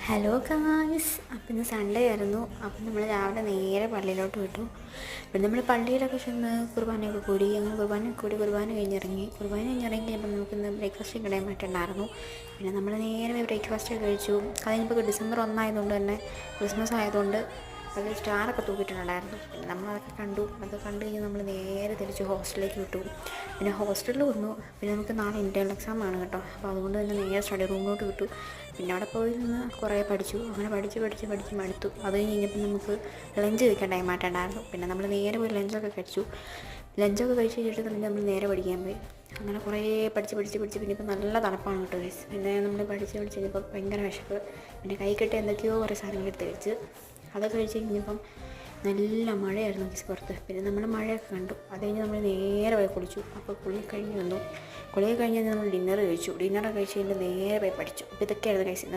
Hello guys, അപ്പം ഇന്ന് Sunday ആയിരുന്നു. അപ്പം നമ്മൾ രാവിലെ നേരെ പള്ളിയിലോട്ട് വിട്ടു. പിന്നെ നമ്മൾ പള്ളിയിലൊക്കെ ചെന്ന് കുർബാനയൊക്കെ കൂടി. അങ്ങനെ കുർബാന കഴിഞ്ഞിറങ്ങിയപ്പോൾ നമുക്കിന്ന് ബ്രേക്ക്ഫാസ്റ്റ് കിടാൻ പറ്റുന്നുണ്ടായിരുന്നു. പിന്നെ നമ്മൾ നേരെ ബ്രേക്ക്ഫാസ്റ്റ് കഴിച്ചു. അത് കഴിഞ്ഞപ്പോൾ ഡിസംബർ 1 ആയതുകൊണ്ട് തന്നെ ക്രിസ്മസ് ആയതുകൊണ്ട് അതിൽ സ്റ്റാറൊക്കെ തൂക്കിയിട്ടുണ്ടായിരുന്നു. പിന്നെ നമ്മളതൊക്കെ കണ്ടു. അതൊക്കെ കണ്ടു കഴിഞ്ഞ് നമ്മൾ നേരെ തിരിച്ച് ഹോസ്റ്റലിലേക്ക് വിട്ടു. പിന്നെ ഹോസ്റ്റലിൽ വന്നു. പിന്നെ നമുക്ക് നാളെ ഇൻറ്റേർണൽ എക്സാം ആണ് കേട്ടോ. അപ്പോൾ അതുകൊണ്ട് തന്നെ നേരെ സ്റ്റഡി റൂമിലോട്ട് വിട്ടു. പിന്നെ അവിടെ പോയി നിന്ന് കുറേ പഠിച്ചു. അങ്ങനെ പഠിച്ച് മടുത്തു. അത് കഴിഞ്ഞപ്പോൾ നമുക്ക് ലഞ്ച് കഴിക്കാൻ ടൈം ആയിട്ടുണ്ടായിരുന്നു. പിന്നെ നമ്മൾ നേരെ പോയി ലഞ്ചൊക്കെ കഴിച്ചു കഴിഞ്ഞിട്ട് നമ്മൾ നേരെ പഠിക്കാൻ പോയി. അങ്ങനെ കുറേ പഠിച്ച് പിന്നെ ഇപ്പോൾ നല്ല തണുപ്പാണ് കേട്ടോ ഗൈസ്. പിന്നെ നമ്മൾ പഠിച്ച് കഴിഞ്ഞപ്പോൾ ഭയങ്കര വിശപ്പ്. പിന്നെ കൈ കെട്ടി എന്തൊക്കെയോ കുറേ സാധനങ്ങൾ എടുത്ത് കഴിച്ച്. അതൊക്കെ കഴിച്ച് കഴിഞ്ഞപ്പം നല്ല മഴയായിരുന്നു ഗൈസ് പുറത്ത്. പിന്നെ നമ്മൾ മഴയൊക്കെ കണ്ടു. അത് കഴിഞ്ഞ് നമ്മൾ നേരെ പോയി കുളിച്ചു. അപ്പോൾ കുളി കഴിഞ്ഞ് നമ്മൾ ഡിന്നർ കഴിച്ചു. ഡിന്നറൊക്കെ കഴിച്ച് കഴിഞ്ഞ് നേരെ പോയി പഠിച്ചു. അപ്പോൾ ഇതൊക്കെയായിരുന്നു ഗൈസ് ഇന്നത്തെ